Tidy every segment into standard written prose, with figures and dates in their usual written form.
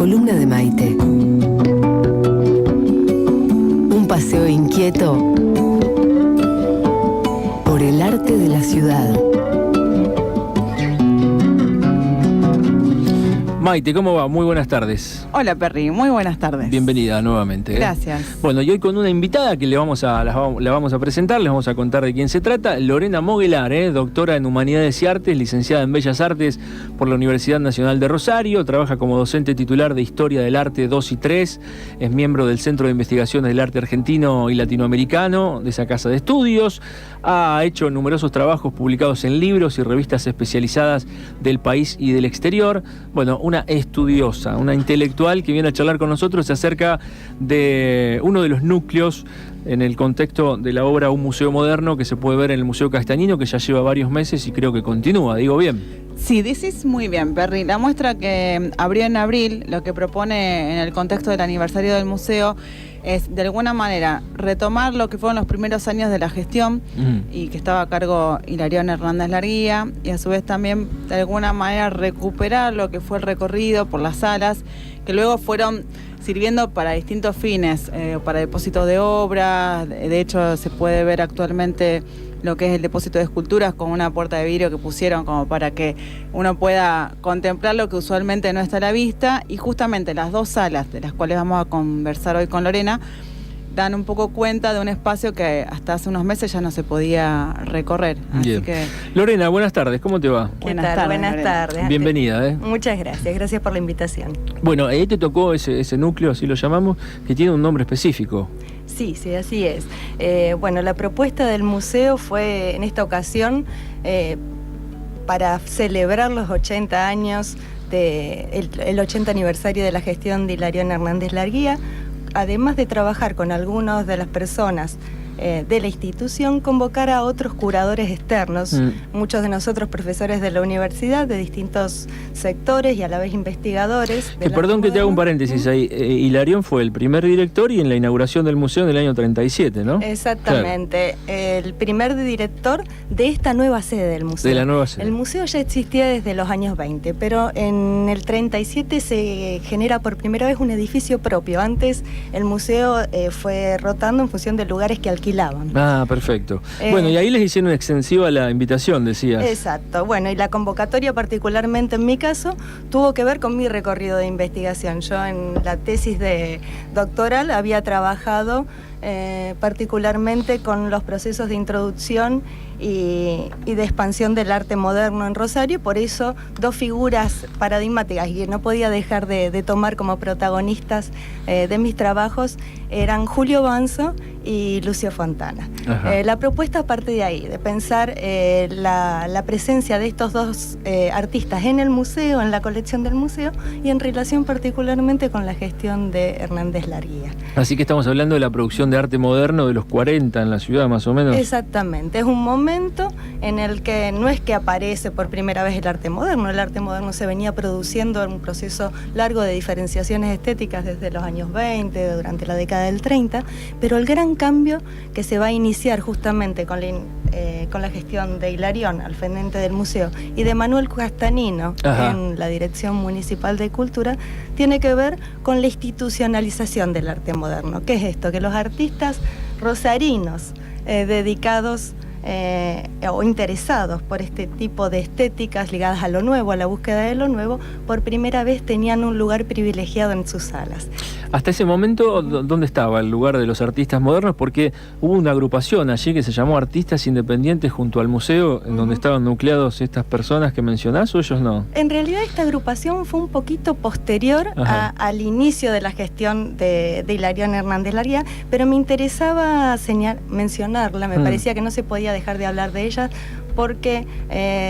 columna de Maite. Un paseo inquieto por el arte de la ciudad. Maite, ¿cómo va? Muy buenas tardes. Hola, Perry, muy buenas tardes. Bienvenida nuevamente. Gracias. Bueno, y hoy con una invitada que la vamos a presentar, les vamos a contar de quién se trata. Lorena Moguelar, doctora en Humanidades y Artes, licenciada en Bellas Artes por la Universidad Nacional de Rosario, trabaja como docente titular de Historia del Arte 2 y 3, es miembro del Centro de Investigaciones del Arte Argentino y Latinoamericano de esa casa de estudios, ha hecho numerosos trabajos publicados en libros y revistas especializadas del país y del exterior. Bueno, una estudiosa, una intelectual que viene a charlar con nosotros acerca de uno de los núcleos en el contexto de la obra Un Museo Moderno que se puede ver en el Museo Castañino, que ya lleva varios meses y creo que continúa, digo bien. Sí, decís muy bien, Perry. La muestra que abrió en abril, lo que propone en el contexto del aniversario del museo es, de alguna manera, retomar lo que fueron los primeros años de la gestión y que estaba a cargo Hilarión Hernández Larguía, y a su vez también, de alguna manera, recuperar lo que fue el recorrido por las salas, que luego fueron sirviendo para distintos fines, para depósitos de obras. De hecho, se puede ver actualmente lo que es el depósito de esculturas con una puerta de vidrio que pusieron como para que uno pueda contemplar lo que usualmente no está a la vista, y justamente las dos salas de las cuales vamos a conversar hoy con Lorena dan un poco cuenta de un espacio que hasta hace unos meses ya no se podía recorrer. Así que... Lorena, buenas tardes, ¿cómo te va? Buenas tardes. Bienvenida. Muchas gracias por la invitación. Bueno, ahí te tocó ese núcleo, así lo llamamos, que tiene un nombre específico. Sí, así es. Bueno, la propuesta del museo fue en esta ocasión para celebrar los 80 años, el 80 aniversario de la gestión de Hilarión Hernández Larguía. Además de trabajar con algunas de las personas de la institución, convocar a otros curadores externos, muchos de nosotros profesores de la universidad, de distintos sectores y a la vez investigadores. Perdón que te haga un paréntesis ahí, Hilarión fue el primer director y en la inauguración del museo en el año 37, ¿no? Exactamente, claro. El primer director de esta nueva sede del museo. De la nueva sede. El museo ya existía desde los años 20, pero en el 37 se genera por primera vez un edificio propio. Antes el museo fue rotando en función de lugares que alquilaban. Ah, perfecto. Bueno, y ahí les hicieron extensiva la invitación, decías. Exacto. Bueno, y la convocatoria, particularmente en mi caso, tuvo que ver con mi recorrido de investigación. Yo en la tesis de doctoral había trabajado particularmente con los procesos de introducción y de expansión del arte moderno en Rosario, por eso dos figuras paradigmáticas y que no podía dejar de tomar como protagonistas de mis trabajos eran Julio Banzo y Lucio Fontana. La propuesta parte de ahí, de pensar la presencia de estos dos artistas en el museo, en la colección del museo, y en relación particularmente con la gestión de Hernández Larguía. Así que estamos hablando de la producción de arte moderno de los 40 en la ciudad, más o menos. Exactamente, es un momento en el que no es que aparece por primera vez el arte moderno se venía produciendo en un proceso largo de diferenciaciones estéticas desde los años 20, durante la década del 30, pero el gran cambio que se va a iniciar justamente con la gestión de Hilarión al frente del museo y de Manuel Castañino en la Dirección Municipal de Cultura tiene que ver con la institucionalización del arte moderno. ¿Qué es esto? Que los artistas rosarinos dedicados o interesados por este tipo de estéticas ligadas a lo nuevo, a la búsqueda de lo nuevo, por primera vez tenían un lugar privilegiado en sus salas. Hasta ese momento, ¿dónde estaba el lugar de los artistas modernos? Porque hubo una agrupación allí que se llamó Artistas Independientes junto al museo, en donde estaban nucleados estas personas que mencionás, ¿o ellos no? En realidad esta agrupación fue un poquito posterior al inicio de la gestión de Hilarión Hernández Larguía, pero me interesaba mencionarla, me parecía que no se podía dejar de hablar de ella, porque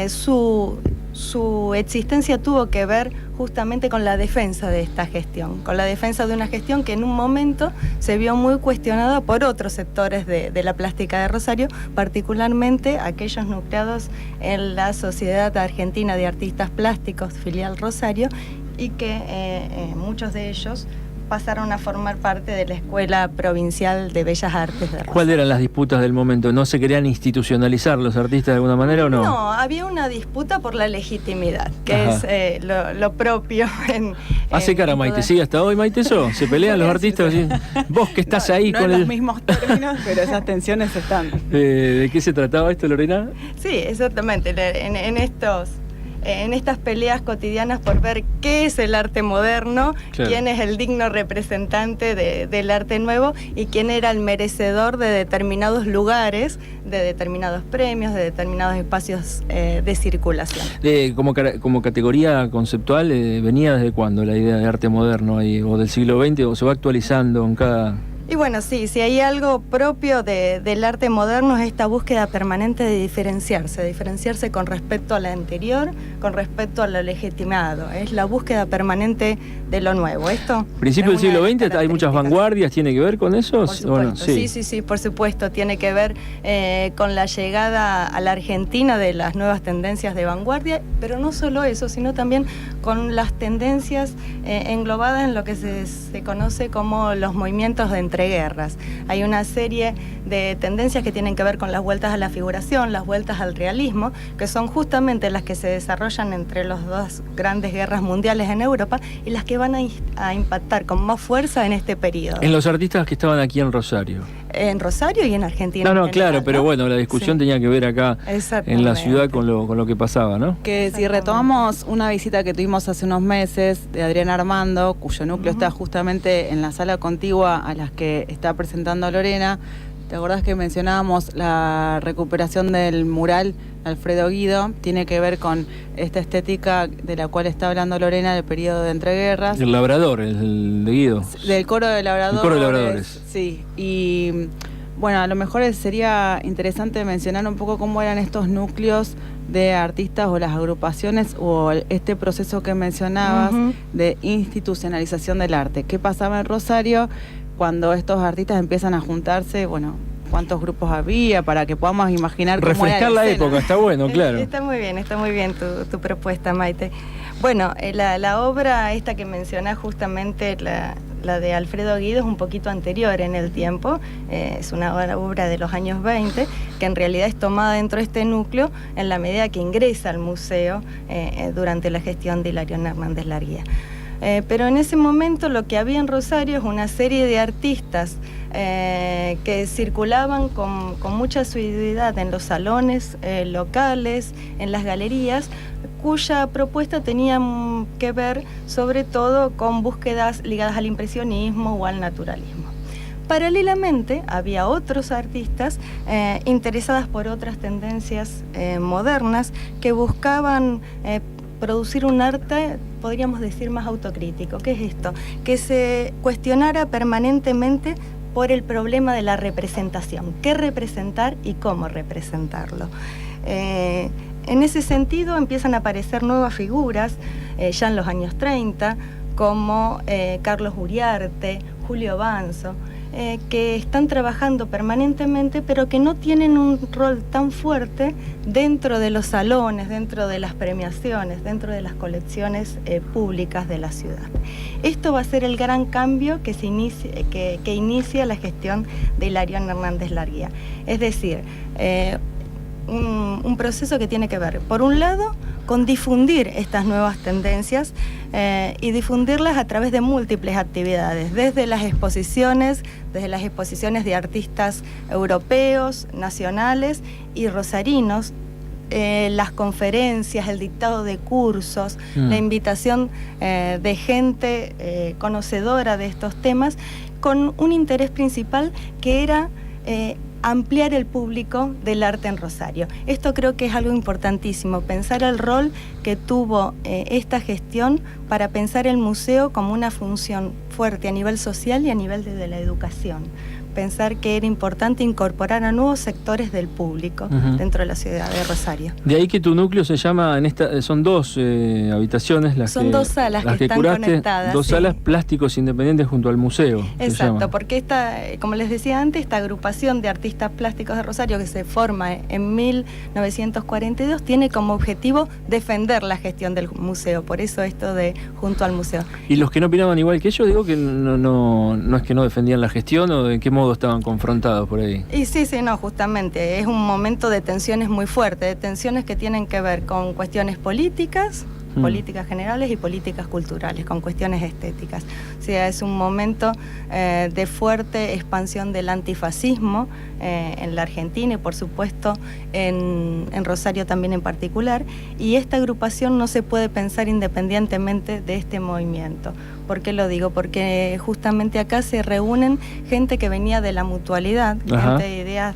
su existencia tuvo que ver justamente con la defensa de esta gestión, con la defensa de una gestión que en un momento se vio muy cuestionada por otros sectores de la plástica de Rosario, particularmente aquellos nucleados en la Sociedad Argentina de Artistas Plásticos, filial Rosario, y que muchos de ellos pasaron a formar parte de la Escuela Provincial de Bellas Artes de Rosario. ¿Cuáles eran las disputas del momento? ¿No se querían institucionalizar los artistas de alguna manera o no? No, había una disputa por la legitimidad, que es lo propio Hace cara Maite, ¿sigue hasta hoy Maite eso? ¿Se pelean los artistas? ¿Sí? Vos que estás ahí no con en los mismos términos, pero esas tensiones están. ¿De qué se trataba esto, Lorena? Sí, exactamente. En estas peleas cotidianas por ver qué es el arte moderno, claro, quién es el digno representante del arte nuevo y quién era el merecedor de determinados lugares, de determinados premios, de determinados espacios de circulación. Como categoría conceptual, ¿venía desde cuándo la idea de arte moderno ahí, o del siglo XX, o se va actualizando en cada...? Y bueno, sí, si hay algo propio del arte moderno es esta búsqueda permanente de diferenciarse con respecto a la anterior, con respecto a lo legitimado. Es la búsqueda permanente de lo nuevo. Esto ¿Principio del siglo XX hay muchas vanguardias? ¿Tiene que ver con eso? Por supuesto, bueno, sí, por supuesto. Tiene que ver con la llegada a la Argentina de las nuevas tendencias de vanguardia, pero no solo eso, sino también con las tendencias englobadas en lo que se conoce como los movimientos de entreguerras. Hay una serie de tendencias que tienen que ver con las vueltas a la figuración, las vueltas al realismo, que son justamente las que se desarrollan entre las dos grandes guerras mundiales en Europa y las que van a impactar con más fuerza en este periodo. En los artistas que estaban aquí en Rosario. En Rosario y en Argentina. No, claro, pero bueno, la discusión tenía que ver acá en la ciudad con lo que pasaba, ¿no? Que si retomamos una visita que tuvimos hace unos meses de Adrián Armando, cuyo núcleo está justamente en la sala contigua a las que está presentando Lorena, ¿te acordás que mencionábamos la recuperación del mural Alfredo Guido? Tiene que ver con esta estética de la cual está hablando Lorena del periodo de entreguerras. El labrador, el de Guido. Del coro de labradores. El coro de labradores. Sí, y bueno, a lo mejor sería interesante mencionar un poco cómo eran estos núcleos de artistas o las agrupaciones o este proceso que mencionabas de institucionalización del arte. ¿Qué pasaba en Rosario cuando estos artistas empiezan a juntarse? Bueno, cuántos grupos había para que podamos imaginar cómo refrescar era la época, está bueno, claro. Está muy bien tu propuesta, Maite. Bueno, la obra esta que mencionás justamente, la de Alfredo Guido, es un poquito anterior en el tiempo, es una obra de los años 20, que en realidad es tomada dentro de este núcleo en la medida que ingresa al museo durante la gestión de Hilarión Hernández Larguía. Pero en ese momento lo que había en Rosario es una serie de artistas que circulaban con mucha asiduidad en los salones locales, en las galerías, cuya propuesta tenía que ver sobre todo con búsquedas ligadas al impresionismo o al naturalismo. Paralelamente, había otros artistas interesadas por otras tendencias modernas que buscaban producir un arte, podríamos decir, más autocrítico. ¿Qué es esto? Que se cuestionara permanentemente por el problema de la representación. ¿Qué representar y cómo representarlo? En ese sentido empiezan a aparecer nuevas figuras, ya en los años 30, como Carlos Uriarte, Julio Banzo, que están trabajando permanentemente, pero que no tienen un rol tan fuerte dentro de los salones, dentro de las premiaciones, dentro de las colecciones públicas de la ciudad. Esto va a ser el gran cambio que inicia la gestión de Hilarión Hernández Larguía. Es decir, un proceso que tiene que ver, por un lado, con difundir estas nuevas tendencias y difundirlas a través de múltiples actividades, desde las exposiciones de artistas europeos, nacionales y rosarinos, las conferencias, el dictado de cursos, la invitación de gente conocedora de estos temas, con un interés principal que era ampliar el público del arte en Rosario. Esto creo que es algo importantísimo, pensar el rol que tuvo esta gestión para pensar el museo como una función fuerte a nivel social y a nivel de la educación. Pensar que era importante incorporar a nuevos sectores del público dentro de la ciudad de Rosario. De ahí que tu núcleo se llama, son dos habitaciones dos salas que están curaste, conectadas. Dos salas plásticos independientes junto al museo. Exacto, porque como les decía antes, esta agrupación de artistas plásticos de Rosario que se forma en 1942 tiene como objetivo defender la gestión del museo, por eso esto de junto al museo. ¿Y los que no opinaban igual que ellos, digo que no es que no defendían la gestión o de qué modo estaban confrontados por ahí? Y sí, no, justamente, es un momento de tensiones muy fuertes, de tensiones que tienen que ver con cuestiones políticas, políticas generales y políticas culturales, con cuestiones estéticas. O sea, es un momento de fuerte expansión del antifascismo en la Argentina y por supuesto en Rosario también en particular, y esta agrupación no se puede pensar independientemente de este movimiento. ¿Por qué lo digo? Porque justamente acá se reúnen gente que venía de la mutualidad, gente de ideas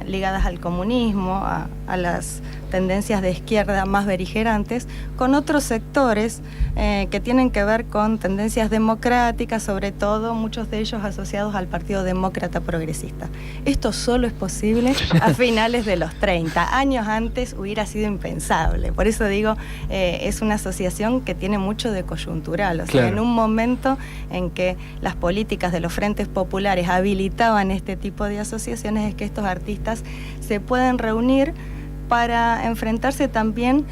ligadas al comunismo, a las tendencias de izquierda más beligerantes, con otros sectores que tienen que ver con tendencias democráticas, sobre todo muchos de ellos asociados al Partido Demócrata Progresista. Esto solo es posible a finales de los 30. Años antes hubiera sido impensable. Por eso digo, es una asociación que tiene mucho de coyuntural. O sea, en un momento en que las políticas de los frentes populares habilitaban este tipo de asociaciones, es que estos artistas se pueden reunir para enfrentarse también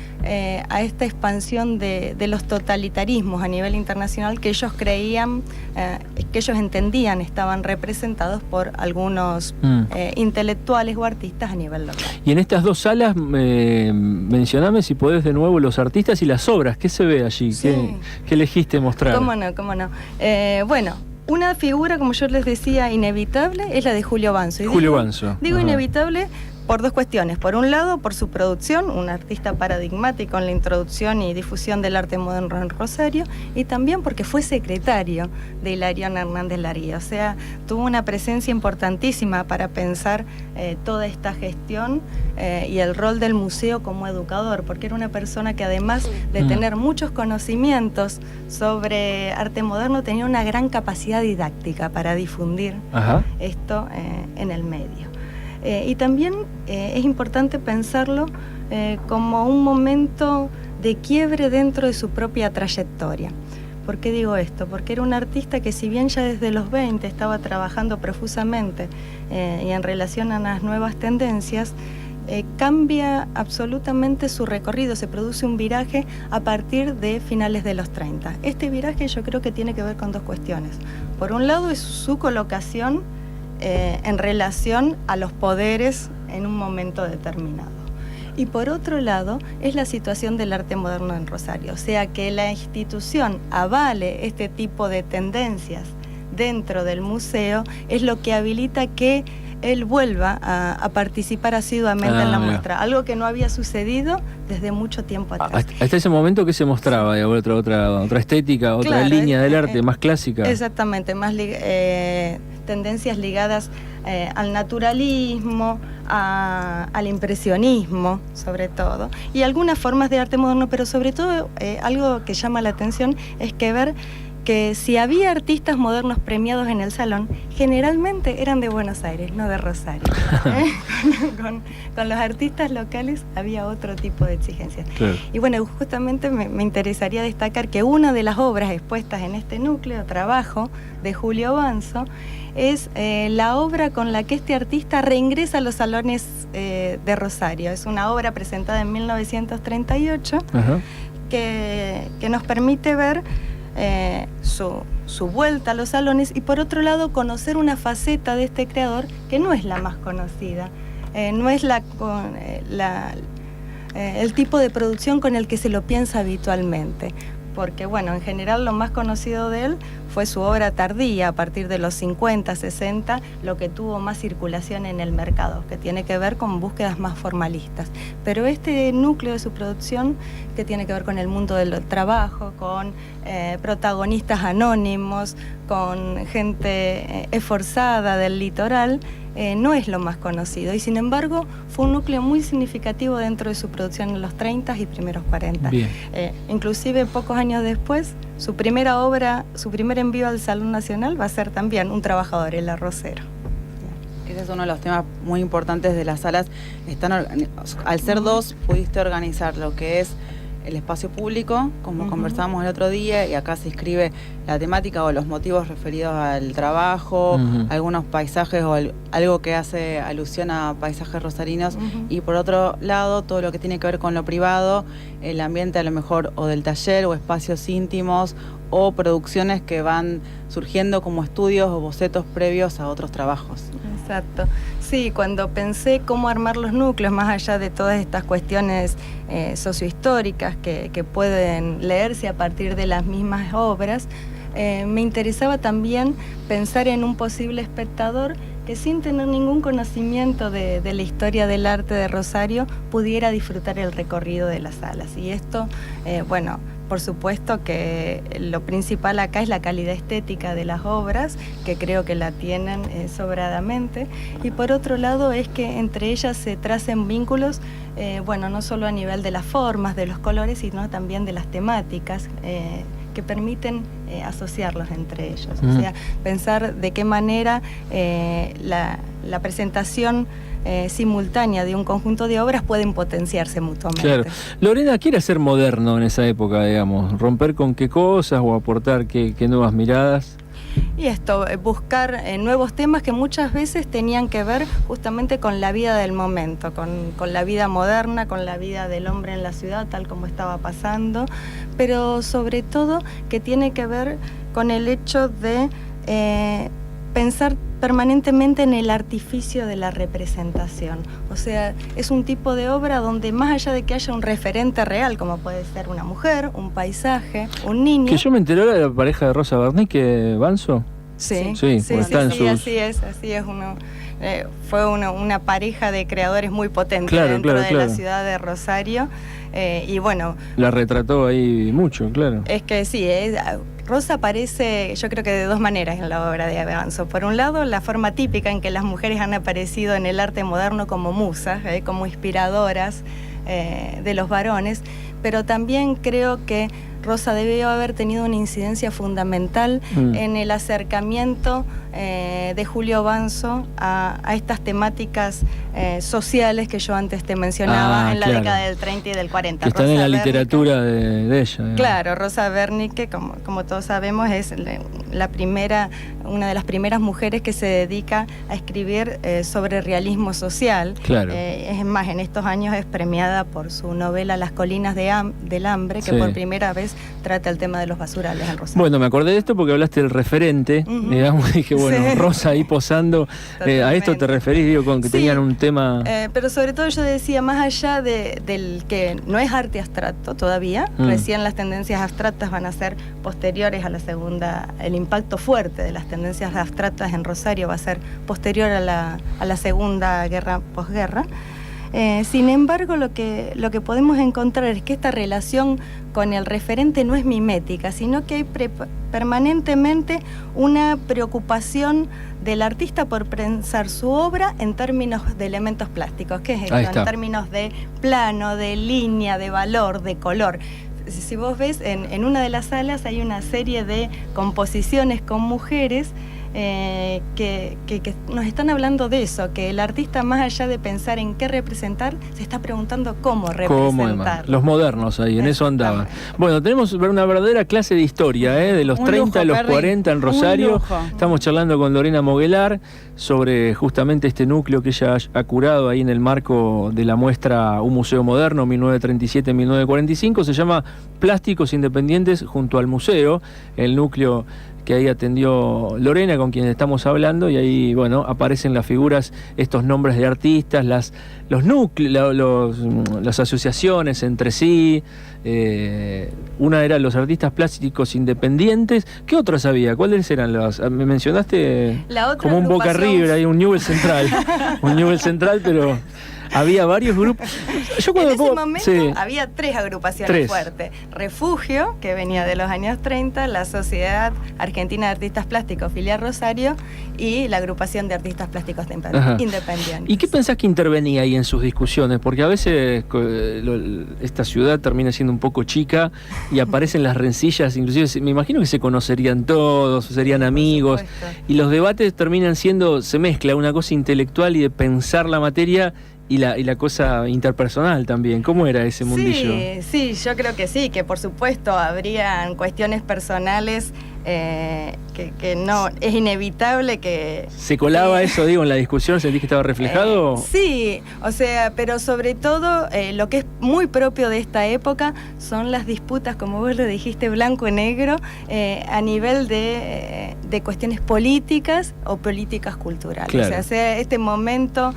a esta expansión de los totalitarismos a nivel internacional que ellos creían, que ellos entendían estaban representados por algunos intelectuales o artistas a nivel local. Y en estas dos salas, mencioname si podés de nuevo los artistas y las obras, ¿qué se ve allí? Sí. ¿Qué elegiste mostrar? Cómo no. Bueno, una figura, como yo les decía, inevitable es la de Julio Banzo. Julio Banzo. Digo inevitable por dos cuestiones. Por un lado, por su producción, un artista paradigmático en la introducción y difusión del arte moderno en Rosario, y también porque fue secretario de Hilarión Hernández Larguía. O sea, tuvo una presencia importantísima para pensar toda esta gestión y el rol del museo como educador, porque era una persona que además de tener muchos conocimientos sobre arte moderno, tenía una gran capacidad didáctica para difundir esto en el medio. Y también es importante pensarlo como un momento de quiebre dentro de su propia trayectoria. ¿Por qué digo esto? Porque era un artista que, si bien ya desde los 20 estaba trabajando profusamente y en relación a las nuevas tendencias, cambia absolutamente su recorrido, se produce un viraje a partir de finales de los 30. Este viraje yo creo que tiene que ver con dos cuestiones. Por un lado es su colocación en relación a los poderes en un momento determinado. Y por otro lado, es la situación del arte moderno en Rosario. O sea, que la institución avale este tipo de tendencias dentro del museo es lo que habilita que él vuelva a participar asiduamente en la muestra, algo que no había sucedido desde mucho tiempo atrás. Hasta ese momento, ¿qué se mostraba? Otra estética, otra línea del arte más clásica. Exactamente, más tendencias ligadas al naturalismo, al impresionismo, sobre todo, y algunas formas de arte moderno, pero sobre todo algo que llama la atención es que ver que si había artistas modernos premiados en el salón, generalmente eran de Buenos Aires, no de Rosario. Con los artistas locales había otro tipo de exigencias. Claro. Y bueno, justamente me interesaría destacar que una de las obras expuestas en este núcleo, trabajo de Julio Banzo, es la obra con la que este artista reingresa a los salones de Rosario. Es una obra presentada en 1938 que nos permite ver su vuelta a los salones y, por otro lado, conocer una faceta de este creador que no es la más conocida, no es el tipo de producción con el que se lo piensa habitualmente. Porque, bueno, en general lo más conocido de él fue su obra tardía, a partir de los 50, 60, lo que tuvo más circulación en el mercado, que tiene que ver con búsquedas más formalistas. Pero este núcleo de su producción, que tiene que ver con el mundo del trabajo, con protagonistas anónimos, con gente esforzada del litoral, no es lo más conocido, y sin embargo fue un núcleo muy significativo dentro de su producción en los 30 y primeros 40. Inclusive pocos años después, su primera obra, su primer envío al Salón Nacional va a ser también Un trabajador, el arrocero. Ese es uno de los temas muy importantes de las salas. Al ser dos, pudiste organizar lo que es el espacio público, como conversábamos el otro día, y acá se inscribe la temática o los motivos referidos al trabajo, algunos paisajes o algo que hace alusión a paisajes rosarinos, y por otro lado todo lo que tiene que ver con lo privado, el ambiente a lo mejor o del taller o espacios íntimos o producciones que van surgiendo como estudios o bocetos previos a otros trabajos. Exacto. Sí, cuando pensé cómo armar los núcleos, más allá de todas estas cuestiones sociohistóricas que pueden leerse a partir de las mismas obras, me interesaba también pensar en un posible espectador que sin tener ningún conocimiento de la historia del arte de Rosario pudiera disfrutar el recorrido de las salas. Y esto, bueno, por supuesto que lo principal acá es la calidad estética de las obras, que creo que la tienen sobradamente, y por otro lado es que entre ellas se tracen vínculos, bueno, no solo a nivel de las formas, de los colores, sino también de las temáticas, que permiten asociarlos entre ellos. O sea, pensar de qué manera la presentación simultánea de un conjunto de obras pueden potenciarse mutuamente. Claro. Lorena quiere ser moderno en esa época, digamos, romper con qué cosas o aportar qué nuevas miradas. Y esto, buscar nuevos temas que muchas veces tenían que ver justamente con la vida del momento, con la vida moderna, con la vida del hombre en la ciudad, tal como estaba pasando, pero sobre todo que tiene que ver con el hecho de pensar permanentemente en el artificio de la representación. O sea, es un tipo de obra donde más allá de que haya un referente real, como puede ser una mujer, un paisaje, un niño... Que yo me enteré de la pareja de Rosa Bernique, ¿Banzo? Sí, así es uno. Fue una pareja de creadores muy potentes dentro de la ciudad de Rosario. Y bueno... La retrató ahí mucho, claro. Es que sí, Rosa aparece, yo creo que de dos maneras en la obra de Banzo. Por un lado, la forma típica en que las mujeres han aparecido en el arte moderno como musas, como inspiradoras de los varones, pero también creo que Rosa debió haber tenido una incidencia fundamental en el acercamiento de Julio Banzo a estas temáticas sociales que yo antes te mencionaba en la década del 30 y del 40. Que están en la literatura de ella. Digamos. Claro, Rosa Bernique, como todos sabemos, es una de las primeras mujeres que se dedica a escribir sobre realismo social. Claro. Es más, en estos años es premiada por su novela Las colinas del hambre, que por primera vez trata el tema de los basurales en Rosario. Bueno, me acordé de esto porque hablaste del referente, digamos, y dije, bueno, Rosa ahí posando, a esto te referís, digo, con que tenían un tema... pero sobre todo yo decía, más allá del que no es arte abstracto todavía, recién las tendencias abstractas van a ser posteriores a la segunda, el impacto fuerte de las tendencias abstractas en Rosario va a ser posterior a la segunda guerra, posguerra. Sin embargo, lo que podemos encontrar es que esta relación con el referente no es mimética, sino que hay permanentemente una preocupación del artista por pensar su obra en términos de elementos plásticos, que es esto, en términos de plano, de línea, de valor, de color. Si vos ves, en una de las salas hay una serie de composiciones con mujeres que nos están hablando de eso, que el artista, más allá de pensar en qué representar, se está preguntando cómo representar. Los modernos ahí, en eso andaban. Bueno, tenemos una verdadera clase de historia, de los 30 a los 40 en Rosario. Estamos charlando con Lorena Moguelar sobre justamente este núcleo que ella ha curado ahí en el marco de la muestra Un Museo Moderno 1937-1945. Se llama Plásticos Independientes junto al museo, el núcleo que ahí atendió Lorena, con quien estamos hablando, y ahí, bueno, aparecen las figuras, estos nombres de artistas, los núcleos, las asociaciones entre sí. Una era los artistas plásticos independientes. ¿Qué otras había? ¿Cuáles eran las? Me mencionaste como un Boca River, hay un Newell's Central, un Newell's Central, pero... Había varios grupos. En ese momento había tres agrupaciones fuertes. Refugio, que venía de los años 30, la Sociedad Argentina de Artistas Plásticos, filial Rosario, y la agrupación de artistas plásticos independientes. ¿Y qué pensás que intervenía ahí en sus discusiones? Porque a veces esta ciudad termina siendo un poco chica y aparecen las rencillas, inclusive me imagino que se conocerían todos, serían amigos, y los debates terminan siendo, se mezcla una cosa intelectual y de pensar la materia y la cosa interpersonal también. ¿Cómo era ese mundillo? Sí, yo creo que sí, que por supuesto habrían cuestiones personales que no, es inevitable que... ¿Se colaba eso, digo, en la discusión? ¿Sentís que estaba reflejado? Sí, o sea, pero sobre todo lo que es muy propio de esta época son las disputas, como vos lo dijiste, blanco y negro, a nivel de cuestiones políticas o políticas culturales. Claro. O sea, este momento...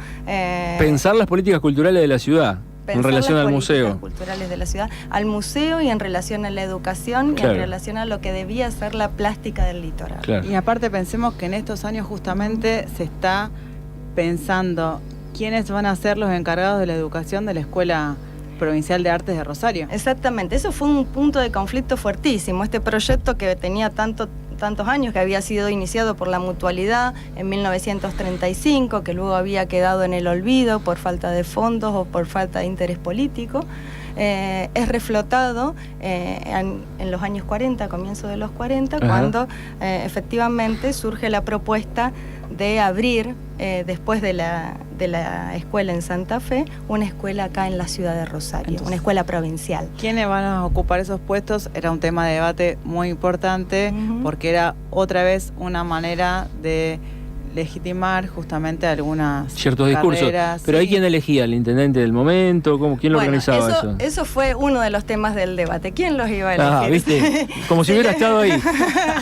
Pensar las políticas culturales de la ciudad. En relación al museo. Culturales de la ciudad, al museo y en relación a la educación, claro, y en relación a lo que debía ser la plástica del litoral. Claro. Y aparte pensemos que en estos años justamente se está pensando quiénes van a ser los encargados de la educación de la Escuela Provincial de Artes de Rosario. Exactamente, eso fue un punto de conflicto fuertísimo. Este proyecto que tenía tantos años, que había sido iniciado por la Mutualidad en 1935, que luego había quedado en el olvido por falta de fondos o por falta de interés político, es reflotado en los años 40, comienzo de los 40, ajá, cuando efectivamente surge la propuesta de abrir, después de la escuela en Santa Fe, una escuela acá en la ciudad de Rosario. Entonces, una escuela provincial. ¿Quiénes van a ocupar esos puestos? Era un tema de debate muy importante, porque era otra vez una manera de legitimar justamente algunas ciertos discursos. Pero sí. ¿hay quién elegía? ¿El intendente del momento? ¿Quién lo organizaba eso? Eso fue uno de los temas del debate. ¿Quién los iba a elegir? Ah, ¿viste? Como si hubiera estado ahí.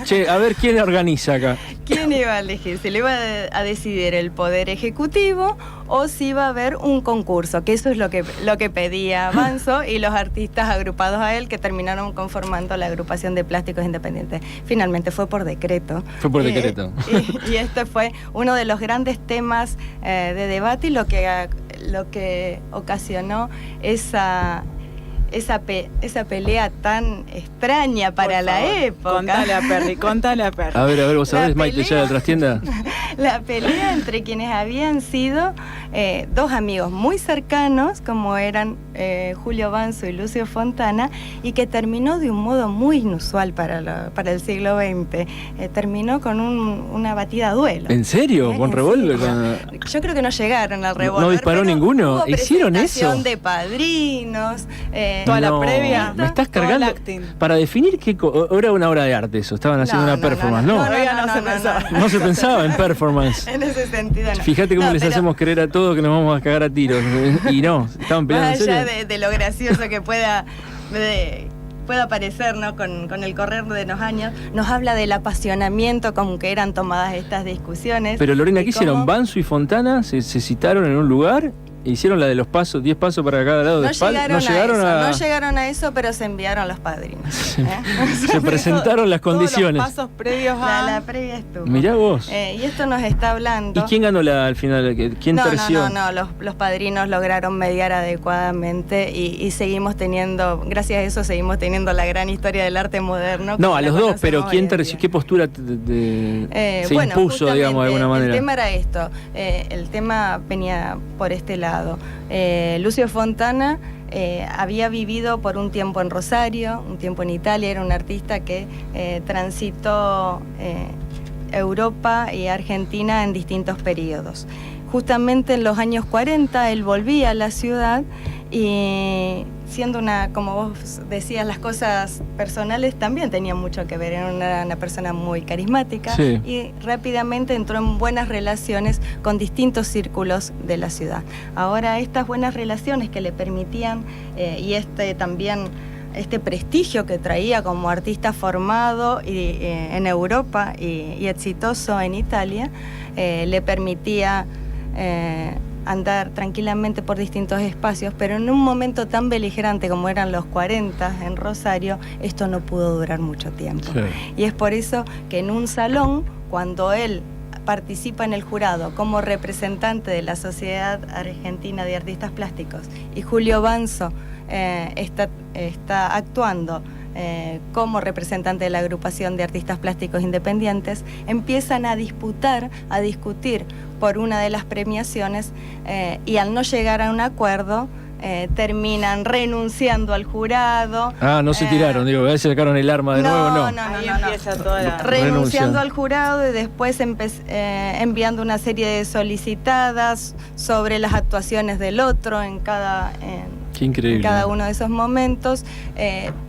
Che, a ver, ¿quién organiza acá? ¿Quién iba a elegir? ¿Se le iba a decidir el Poder Ejecutivo o si iba a haber un concurso? Que eso es lo que pedía Banzo y los artistas agrupados a él, que terminaron conformando la agrupación de plásticos independientes. Finalmente fue por decreto. Fue por decreto. Y este fue uno de los grandes temas de debate y lo que ocasionó esa pelea tan extraña para la época. Contale a Perry. A ver, ¿vos sabés, Maite, ya de la trastienda? La pelea entre quienes habían sido dos amigos muy cercanos, como eran Julio Banzo y Lucio Fontana, y que terminó de un modo muy inusual para el siglo XX. Terminó con una batida a duelo. ¿En serio? ¿Con revólver? Yo creo que no llegaron al revólver. ¿No disparó ninguno? Hubo ¿Hicieron eso? presentación de padrinos. Toda la previa. Me estás cargando. Para definir qué era una obra de arte eso. Estaban haciendo una performance, ¿no? No se pensaba en performance. En ese sentido, no. Fíjate cómo les hacemos creer a todos que nos vamos a cagar a tiros. Y no, estaban peleando en serio. Más allá de lo gracioso que pueda parecer, ¿no? Con el correr de los años, nos habla del apasionamiento con que eran tomadas estas discusiones. Pero Lorena, ¿qué hicieron? Banzo y Fontana se citaron en un lugar. Hicieron la de los pasos, 10 pasos para cada lado de espalda. No llegaron a eso, pero se enviaron los padrinos. Se presentaron las condiciones. Los pasos previos a... La previa estuvo. Mirá vos. Y esto nos está hablando... ¿Y quién ganó al final? ¿Quién terció? No, los padrinos lograron mediar adecuadamente y seguimos teniendo, gracias a eso seguimos teniendo la gran historia del arte moderno. No, a los dos, pero ¿quién terció? ¿Qué postura se impuso, digamos, de alguna manera? El tema era esto, el tema venía por este lado. Lucio Fontana había vivido por un tiempo en Rosario, un tiempo en Italia, era un artista que transitó Europa y Argentina en distintos periodos. Justamente en los años 40 él volvía a la ciudad y siendo como vos decías, las cosas personales también tenían mucho que ver. Era una persona muy carismática, sí, y rápidamente entró en buenas relaciones con distintos círculos de la ciudad. Ahora estas buenas relaciones que le permitían y también este prestigio que traía como artista formado en Europa y exitoso en Italia, le permitía andar tranquilamente por distintos espacios, pero en un momento tan beligerante como eran los 40 en Rosario, esto no pudo durar mucho tiempo. Sí. Y es por eso que en un salón, cuando él participa en el jurado como representante de la Sociedad Argentina de Artistas Plásticos y Julio Banzo está actuando como representante de la agrupación de artistas plásticos independientes, empiezan a discutir por una de las premiaciones y al no llegar a un acuerdo terminan renunciando al jurado. No se tiraron, digo, a ver si sacaron el arma de nuevo, no. Renunciando al jurado y después enviando una serie de solicitadas sobre las actuaciones del otro en cada uno de esos momentos,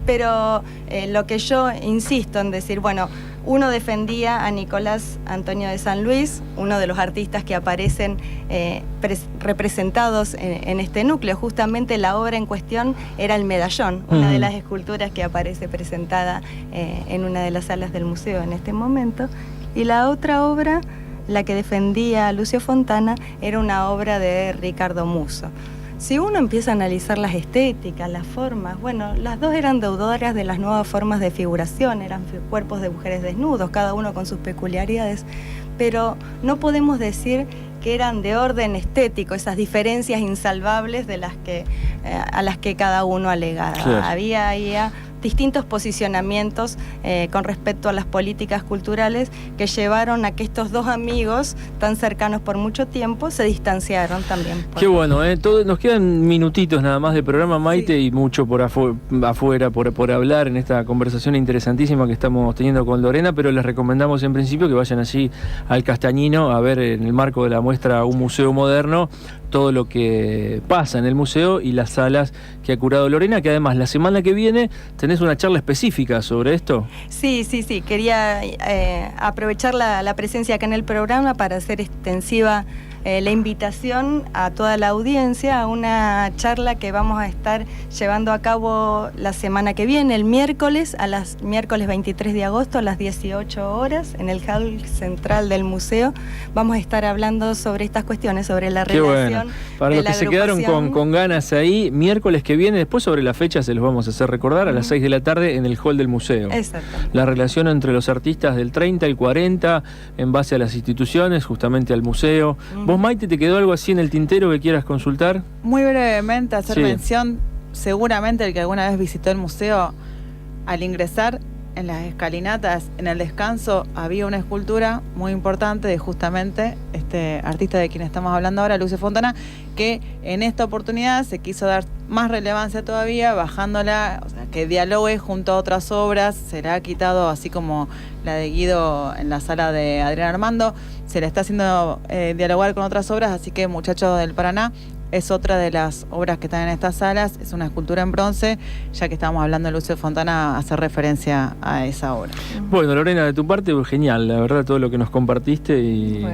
pero lo que yo insisto en decir, bueno, Uno defendía a Nicolás Antonio de San Luis, uno de los artistas que aparecen representados en este núcleo. Justamente la obra en cuestión era el medallón, una de las esculturas que aparece presentada en una de las salas del museo en este momento. Y la otra obra, la que defendía Lucio Fontana, era una obra de Ricardo Musso. Si uno empieza a analizar las estéticas, las formas, bueno, las dos eran deudoras de las nuevas formas de figuración, eran cuerpos de mujeres desnudos, cada uno con sus peculiaridades, pero no podemos decir que eran de orden estético, esas diferencias insalvables de a las que cada uno alegaba. Claro. Había ahí distintos posicionamientos con respecto a las políticas culturales que llevaron a que estos dos amigos tan cercanos por mucho tiempo se distanciaron también. Qué bueno, nos quedan minutitos nada más de programa, Maite, sí, y mucho por afuera por hablar en esta conversación interesantísima que estamos teniendo con Lorena, pero les recomendamos en principio que vayan allí al Castañino a ver en el marco de la muestra Un Museo Moderno todo lo que pasa en el museo y las salas que ha curado Lorena, que además la semana que viene tenés una charla específica sobre esto. Sí. Quería aprovechar la presencia acá en el programa para hacer extensiva la invitación a toda la audiencia a una charla que vamos a estar llevando a cabo la semana que viene, el miércoles 23 de agosto a las 18 horas en el hall central del museo. Vamos a estar hablando sobre estas cuestiones, sobre la relación. Bueno. Para los que se quedaron con ganas ahí, miércoles que viene, después sobre la fecha se los vamos a hacer recordar, a las 6 de la tarde en el hall del museo. Exacto. La relación entre los artistas del 30 y 40 en base a las instituciones, justamente al museo. ¿Vos, Maite, te quedó algo así en el tintero que quieras consultar? Muy brevemente hacer mención, seguramente el que alguna vez visitó el museo, al ingresar en las escalinatas, en el descanso, había una escultura muy importante de justamente este artista de quien estamos hablando ahora, Lucio Fontana, que en esta oportunidad se quiso dar más relevancia todavía, bajándola, o sea, que dialogue junto a otras obras. Se le ha quitado, así como la de Guido en la sala de Adrián Armando, se le está haciendo dialogar con otras obras, así que Muchachos del Paraná es otra de las obras que están en estas salas, es una escultura en bronce, ya que estábamos hablando de Lucio Fontana, hacer referencia a esa obra. Bueno, Lorena, de tu parte, genial, la verdad, todo lo que nos compartiste y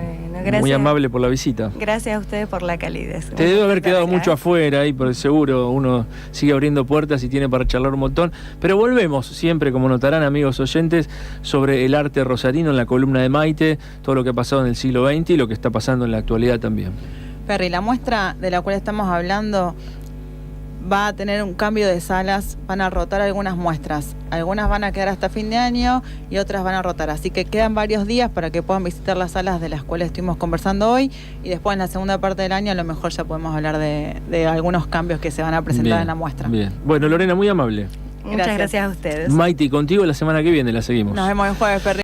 muy amable por la visita. Gracias a ustedes por la calidez. Te debe haber quedado mucho afuera y por seguro uno sigue abriendo puertas y tiene para charlar un montón, pero volvemos siempre, como notarán amigos oyentes, sobre el arte rosarino en la columna de Maite, todo lo que ha pasado en el siglo XX y lo que está pasando en la actualidad también. Perry, la muestra de la cual estamos hablando va a tener un cambio de salas, van a rotar algunas muestras. Algunas van a quedar hasta fin de año y otras van a rotar. Así que quedan varios días para que puedan visitar las salas de las cuales estuvimos conversando hoy. Y después en la segunda parte del año a lo mejor ya podemos hablar de algunos cambios que se van a presentar en la muestra. Bien. Bueno, Lorena, muy amable. Muchas gracias a ustedes. Maite, contigo la semana que viene la seguimos. Nos vemos el jueves, Perry.